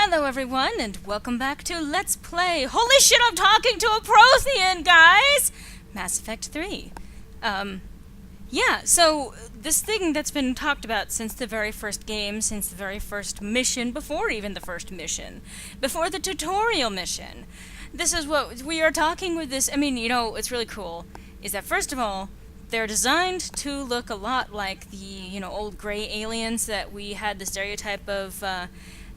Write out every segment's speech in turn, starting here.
Hello everyone, and welcome back to Let's Play. Holy shit, I'm talking to a Prothean, guys! Mass Effect 3. Yeah, so this thing that's been talked about since the very first game, since the very first mission, before even the first mission, before the tutorial mission. This is what we are talking with this. I mean, you know, it's really cool, is that first of all, they're designed to look a lot like the, you know, old gray aliens that we had the stereotype of,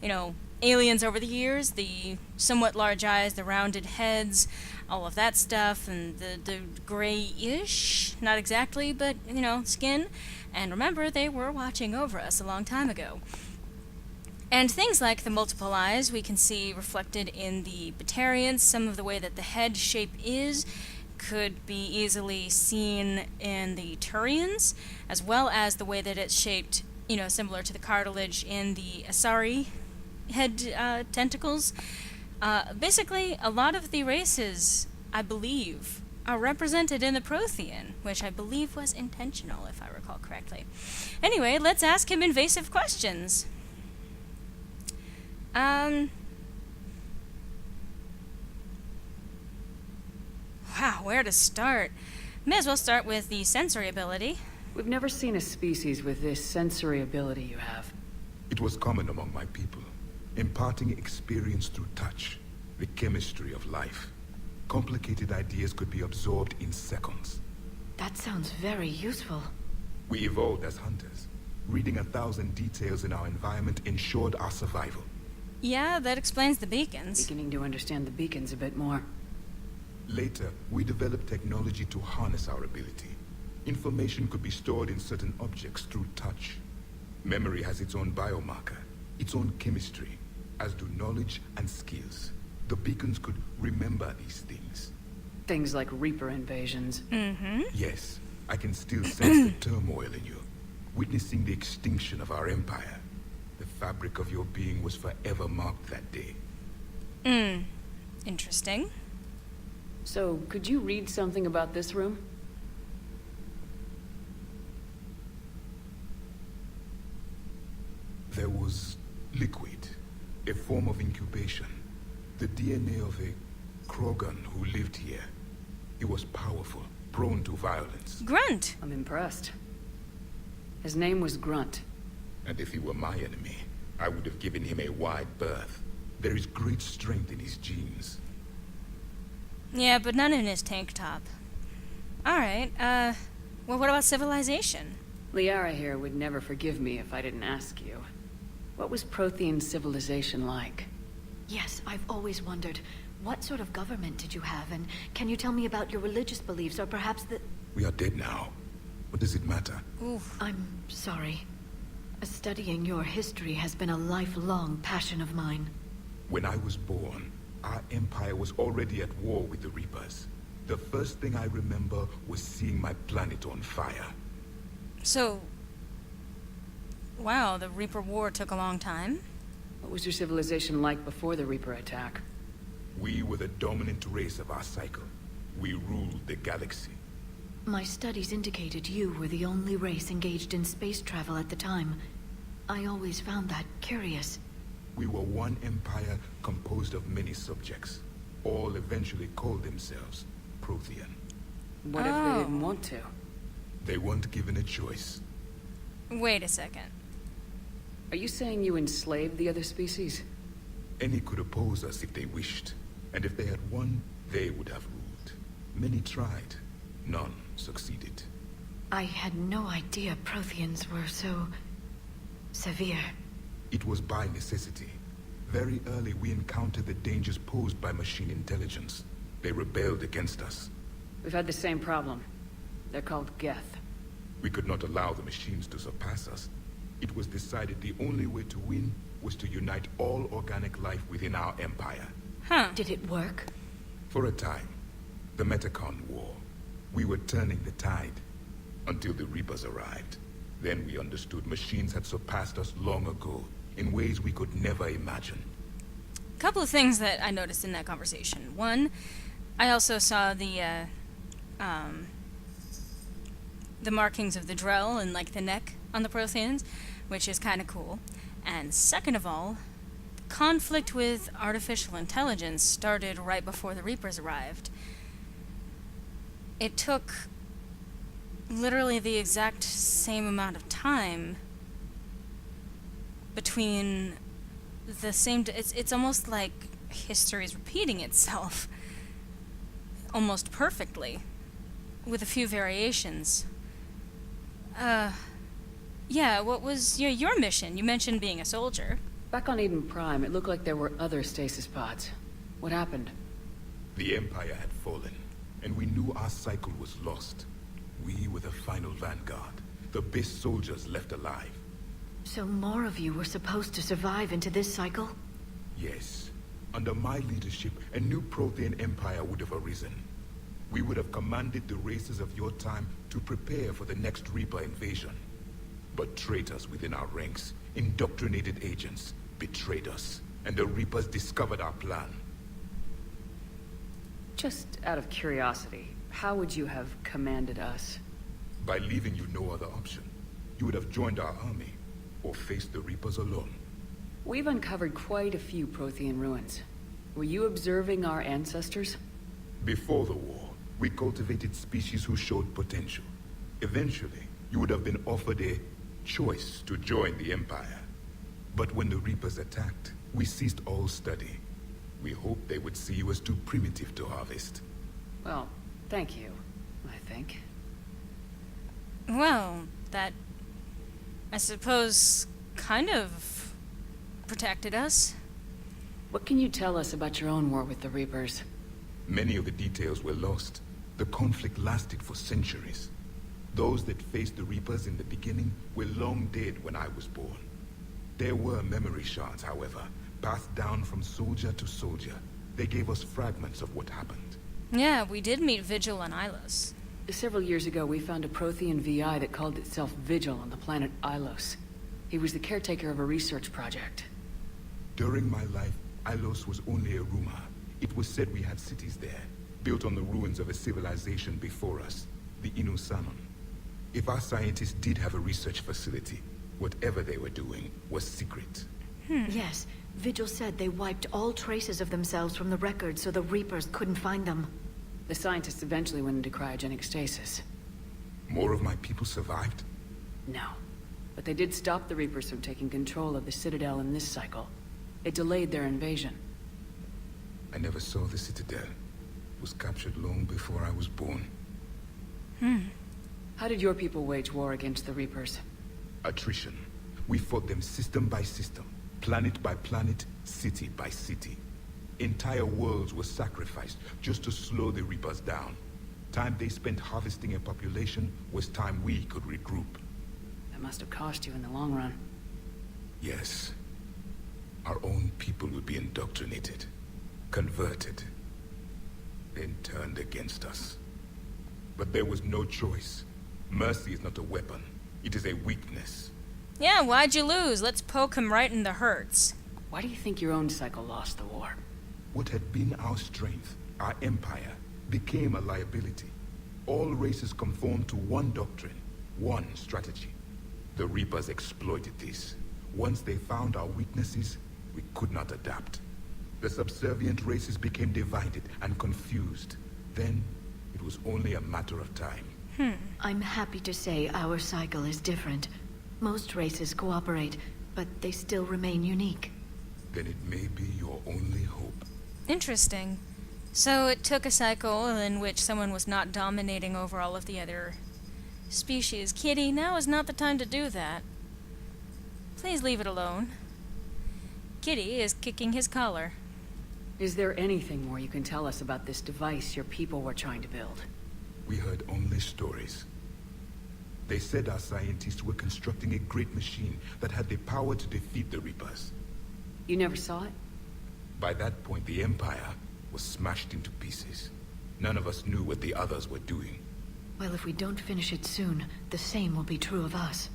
you know, aliens over the years, the somewhat large eyes, the rounded heads, all of that stuff, and the grayish, not exactly, but, you know, skin. And remember, they were watching over us a long time ago. And things like the multiple eyes we can see reflected in the Batarians, some of the way that the head shape is could be easily seen in the Turians, as well as the way that it's shaped, you know, similar to the cartilage in the Asari head tentacles. Basically, a lot of the races, I believe, are represented in the Prothean, which I believe was intentional, if I recall correctly. Anyway, let's ask him invasive questions. Wow, where to start? May as well start with the sensory ability. We've never seen a species with this sensory ability you have. It was common among my people, imparting experience through touch, the chemistry of life. Complicated ideas could be absorbed in seconds. That sounds very useful. We evolved as hunters. Reading 1,000 details in our environment ensured our survival. Yeah, that explains the beacons. Beginning to understand the beacons a bit more. Later, we developed technology to harness our ability. Information could be stored in certain objects through touch. Memory has its own biomarker, its own chemistry, as do knowledge and skills. The beacons could remember these things. Things like Reaper invasions. Mm-hmm. Yes, I can still sense the turmoil in you, witnessing the extinction of our empire. The fabric of your being was forever marked that day. Interesting. So, could you read something about this room? There was liquid, a form of incubation. The DNA of a Krogan who lived here. He was powerful, prone to violence. Grunt. I'm impressed. His name was Grunt. And if he were my enemy, I would have given him a wide berth. There is great strength in his genes. Yeah, but none in his tank top. Alright, well, what about civilization? Liara here would never forgive me if I didn't ask you. What was Prothean civilization like? Yes, I've always wondered, what sort of government did you have, and can you tell me about your religious beliefs, or perhaps the... We are dead now. What does it matter? Oof. I'm sorry. Studying your history has been a lifelong passion of mine. When I was born, our empire was already at war with the Reapers. The first thing I remember was seeing my planet on fire. So, wow, the Reaper War took a long time. What was your civilization like before the Reaper attack? We were the dominant race of our cycle. We ruled the galaxy. My studies indicated you were the only race engaged in space travel at the time. I always found that curious. We were one empire composed of many subjects. All eventually called themselves Prothean. What if they didn't want to? They weren't given a choice. Wait a second. Are you saying you enslaved the other species? Any could oppose us if they wished. And if they had won, they would have ruled. Many tried. None succeeded. I had no idea Protheans were so... severe. It was by necessity. Very early we encountered the dangers posed by machine intelligence. They rebelled against us. We've had the same problem. They're called Geth. We could not allow the machines to surpass us. It was decided the only way to win was to unite all organic life within our empire. Huh. Did it work? For a time, the Metacon War, we were turning the tide until the Reapers arrived. Then we understood machines had surpassed us long ago in ways we could never imagine. A couple of things that I noticed in that conversation. One, I also saw the markings of the Drell and, like, the neck on the Protheans, which is kind of cool. And second of all, conflict with artificial intelligence started right before the Reapers arrived. It took literally the exact same amount of time between the same... It's almost like history is repeating itself almost perfectly, with a few variations. Yeah, what was your mission? You mentioned being a soldier. Back on Eden Prime, it looked like there were other stasis pods. What happened? The Empire had fallen, and we knew our cycle was lost. We were the final vanguard, the best soldiers left alive. So more of you were supposed to survive into this cycle? Yes. Under my leadership, a new Prothean empire would have arisen. We would have commanded the races of your time to prepare for the next Reaper invasion. But traitors within our ranks, indoctrinated agents, betrayed us, and the Reapers discovered our plan. Just out of curiosity, how would you have commanded us? By leaving you no other option. You would have joined our army, or faced the Reapers alone. We've uncovered quite a few Prothean ruins. Were you observing our ancestors? Before the war, we cultivated species who showed potential. Eventually, you would have been offered a choice to join the Empire. But when the Reapers attacked, we ceased all study. We hoped they would see you as too primitive to harvest. Well, thank you, I think. Well, that, I suppose, kind of protected us. What can you tell us about your own war with the Reapers? Many of the details were lost. The conflict lasted for centuries. Those that faced the Reapers in the beginning were long dead when I was born. There were memory shards, however, passed down from soldier to soldier. They gave us fragments of what happened. Yeah, we did meet Vigil and Ilos. Several years ago, we found a Prothean VI that called itself Vigil on the planet Ilos. He was the caretaker of a research project. During my life, Ilos was only a rumor. It was said we had cities there, built on the ruins of a civilization before us, the Inusanon. If our scientists did have a research facility, whatever they were doing was secret. Yes, Vigil said they wiped all traces of themselves from the records so the Reapers couldn't find them. The scientists eventually went into cryogenic stasis. More of my people survived? No. But they did stop the Reapers from taking control of the Citadel in this cycle. It delayed their invasion. I never saw the Citadel. It was captured long before I was born. How did your people wage war against the Reapers? Attrition. We fought them system by system, planet by planet, city by city. Entire worlds were sacrificed just to slow the Reapers down. Time they spent harvesting a population was time we could regroup. That must have cost you in the long run. Yes. Our own people would be indoctrinated, converted, then turned against us. But there was no choice. Mercy is not a weapon. It is a weakness. Yeah, why'd you lose? Let's poke him right in the hurts. Why do you think your own cycle lost the war? What had been our strength, our empire, became a liability. All races conformed to one doctrine, one strategy. The Reapers exploited this. Once they found our weaknesses, we could not adapt. The subservient races became divided and confused. Then, it was only a matter of time. I'm happy to say our cycle is different. Most races cooperate, but they still remain unique. Then it may be your only hope. Interesting. So it took a cycle in which someone was not dominating over all of the other species. Kitty, now is not the time to do that. Please leave it alone. Kitty is kicking his collar. Is there anything more you can tell us about this device your people were trying to build? We heard only stories. They said our scientists were constructing a great machine that had the power to defeat the Reapers. You never saw it? By that point, the Empire was smashed into pieces. None of us knew what the others were doing. Well, if we don't finish it soon, the same will be true of us.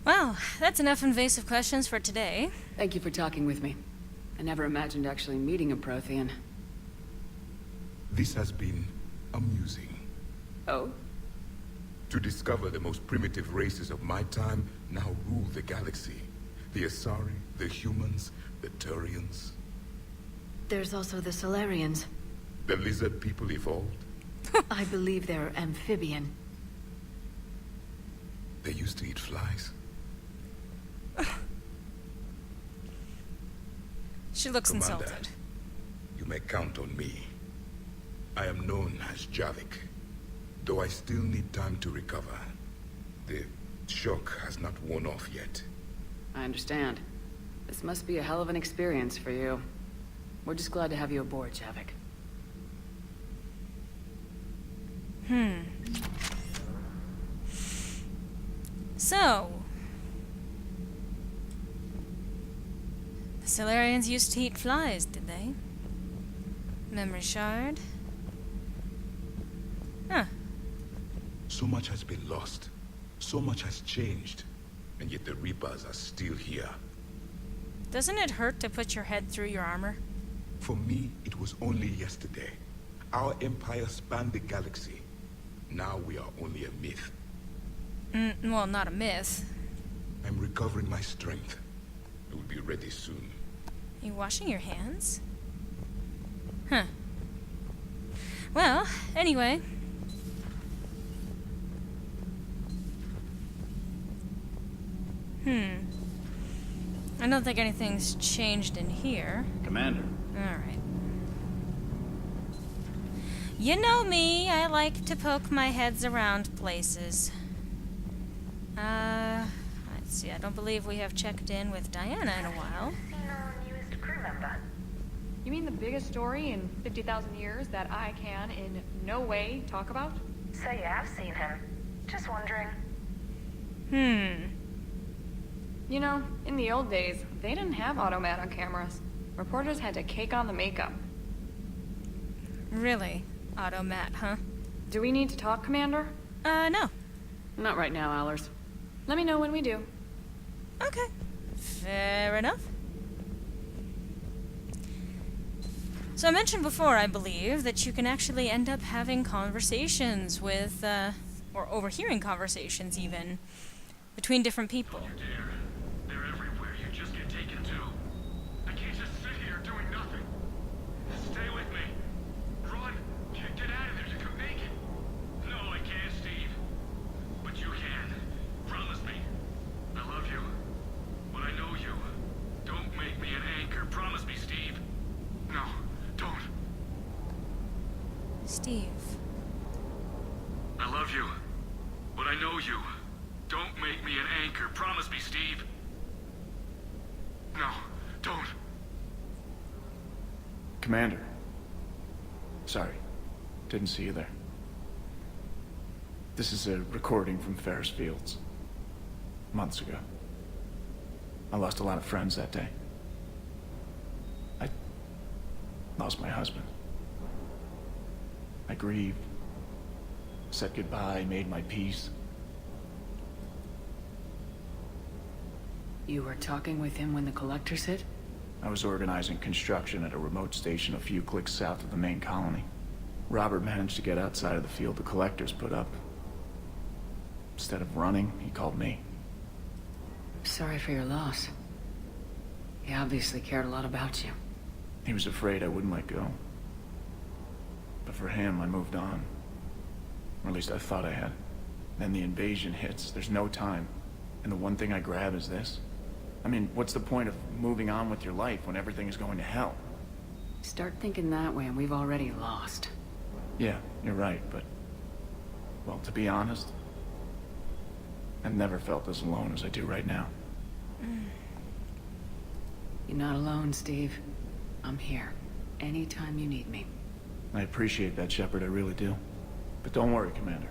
Well, that's enough invasive questions for today. Thank you for talking with me. I never imagined actually meeting a Prothean. This has been amusing. Oh? To discover the most primitive races of my time now rule the galaxy. The Asari, the humans, The Turians? There's also the Solarians. The lizard people evolved? I believe they're amphibian. They used to eat flies? She looks Commander, insulted. you may count on me. I am known as Javik, though I still need time to recover. The shock has not worn off yet. I understand. This must be a hell of an experience for you. We're just glad to have you aboard, Javik. So, the Solarians used to eat flies, did they? Memory shard. Huh. So much has been lost. So much has changed. And yet the Reapers are still here. Doesn't it hurt to put your head through your armor? For me, it was only yesterday. Our empire spanned the galaxy. Now we are only a myth. Well, not a myth. I'm recovering my strength. I will be ready soon. Are you washing your hands? Huh. Well, anyway. I don't think anything's changed in here. Commander. Alright. You know me, I like to poke my heads around places. Let's see, I don't believe we have checked in with Diana in a while. Seen our newest crew member. You mean the biggest story in 50,000 years that I can in no way talk about? So you have seen him. Just wondering. You know, in the old days, they didn't have automat on cameras. Reporters had to cake on the makeup. Really? Automat, huh? Do we need to talk, Commander? No. Not right now, Allers. Let me know when we do. Okay. Fair enough. So I mentioned before, I believe, that you can actually end up having conversations with, or overhearing conversations even, between different people. They're everywhere. You just get taken to. I can't just sit here doing nothing. Stay with me. Run. Get out of there. You can make it. No, I can't, Steve. But you can. Promise me. I love you. But I know you. Don't make me an anchor. Promise me, Steve. No, don't. Steve. I love you. But I know you. Don't make me an anchor. Promise me, Steve. No, don't. Commander. Sorry. Didn't see you there. This is a recording from Ferris Fields. Months ago. I lost a lot of friends that day. I lost my husband. I grieved. Said goodbye, made my peace. You were talking with him when the collectors hit? I was organizing construction at a remote station a few clicks south of the main colony. Robert managed to get outside of the field the collectors put up. Instead of running, he called me. Sorry for your loss. He obviously cared a lot about you. He was afraid I wouldn't let go. But for him, I moved on. Or at least I thought I had. Then the invasion hits, there's no time. And the one thing I grab is this. I mean, what's the point of moving on with your life when everything is going to hell? Start thinking that way and we've already lost. Yeah, you're right, but... well, to be honest, I've never felt as alone as I do right now. You're not alone, Steve. I'm here. Anytime you need me. I appreciate that, Shepard, I really do. But don't worry, Commander.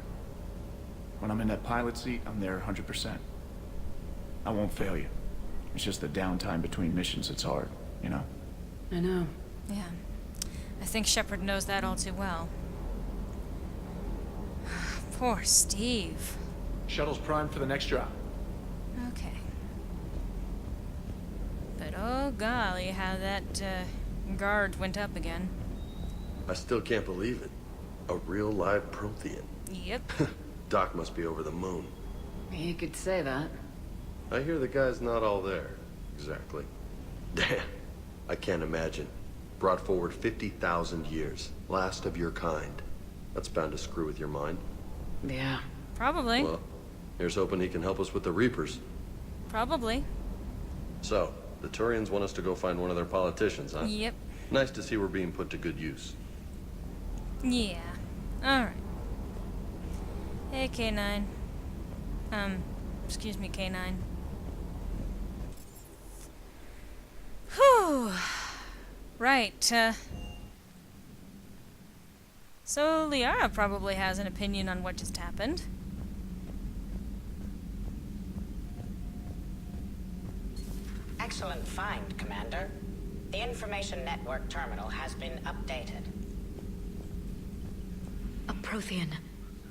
When I'm in that pilot seat, I'm there 100%. I won't fail you. It's just the downtime between missions that's hard, you know? I know. Yeah. I think Shepard knows that all too well. Poor Steve. Shuttle's primed for the next drop. Okay. But oh golly, how that, guard went up again. I still can't believe it. A real live Prothean. Yep. Doc must be over the moon. You could say that. I hear the guy's not all there. Exactly. Damn, I can't imagine. Brought forward 50,000 years. Last of your kind. That's bound to screw with your mind. Yeah. Probably. Well, here's hoping he can help us with the Reapers. Probably. So, the Turians want us to go find one of their politicians, huh? Yep. Nice to see we're being put to good use. Yeah. Alright. Hey, K9. Excuse me, K9. Whew. Right, so Liara probably has an opinion on what just happened. Excellent find, Commander. The information network terminal has been updated. A Prothean.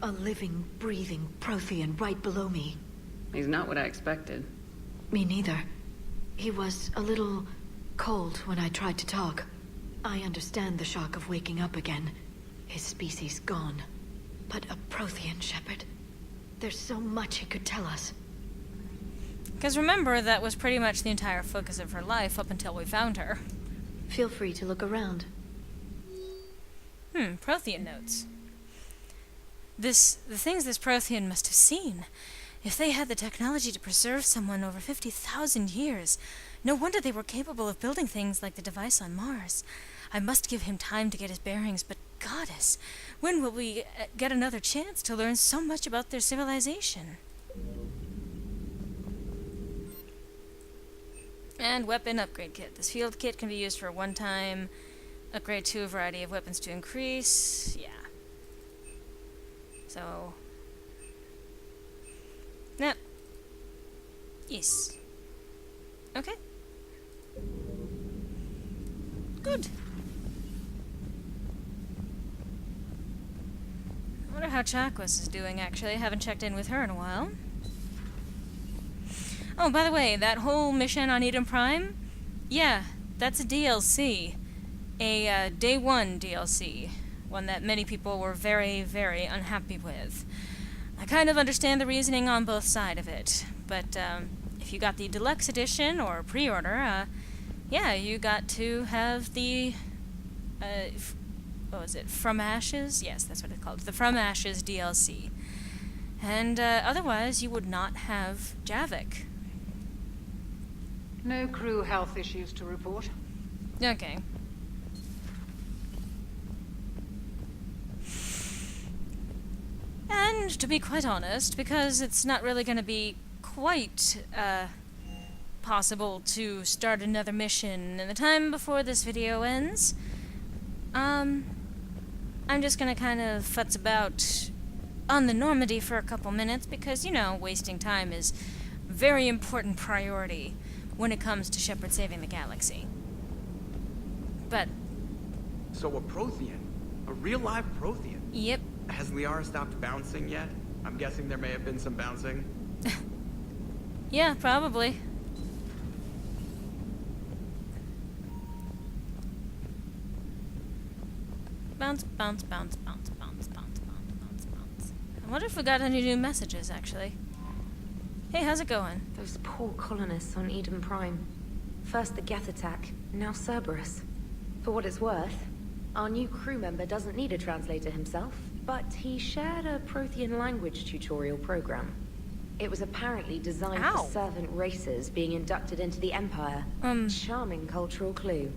A living, breathing Prothean right below me. He's not what I expected. Me neither. He was a little cold when I tried to talk. I understand the shock of waking up again. His species gone. But a Prothean, Shepard. There's so much he could tell us. Because remember, that was pretty much the entire focus of her life up until we found her. Feel free to look around. Prothean notes. The things this Prothean must have seen. If they had the technology to preserve someone over 50,000 years, no wonder they were capable of building things like the device on Mars. I must give him time to get his bearings, but Goddess, when will we get another chance to learn so much about their civilization? And weapon upgrade kit. This field kit can be used for a one-time upgrade to a variety of weapons to increase. Yeah. So... Nah. Yes. Okay. Good. I wonder how Chakwas is doing, actually. I haven't checked in with her in a while. Oh, by the way, that whole mission on Eden Prime? Yeah, that's a DLC. A Day 1 DLC. One that many people were very, very unhappy with. I kind of understand the reasoning on both sides of it, but if you got the deluxe edition or pre-order, yeah, you got to have the, what was it, From Ashes? Yes, that's what it's called, the From Ashes DLC. And otherwise, you would not have Javik. No crew health issues to report. Okay. And to be quite honest, because it's not really going to be quite possible to start another mission in the time before this video ends, I'm just going to kind of futz about on the Normandy for a couple minutes because, you know, wasting time is a very important priority when it comes to Shepard saving the galaxy. But... So a Prothean? A real live Prothean? Yep. Has Liara stopped bouncing yet? I'm guessing there may have been some bouncing. Yeah, probably. Bounce, bounce, bounce, bounce, bounce, bounce, bounce, bounce, bounce. I wonder if we got any new messages, actually. Hey, how's it going? Those poor colonists on Eden Prime. First the Geth attack, now Cerberus. For what it's worth, our new crew member doesn't need a translator himself, but he shared a Prothean language tutorial program. It was apparently designed for servant races being inducted into the Empire. Charming cultural clue.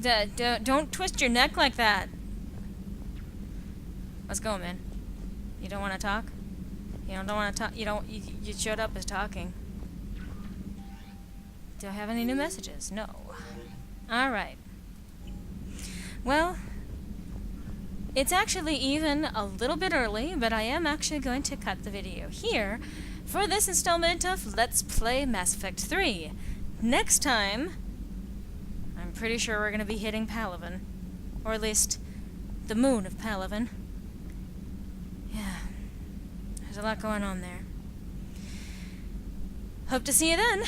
Don't twist your neck like that. Let's go, man. You don't want to talk? You don't want to talk? You showed up as talking. Do I have any new messages? No. Alright. Well, it's actually even a little bit early, but I am actually going to cut the video here for this installment of Let's Play Mass Effect 3. Next time, I'm pretty sure we're going to be hitting Palaven. Or at least, the moon of Palaven. Yeah, there's a lot going on there. Hope to see you then.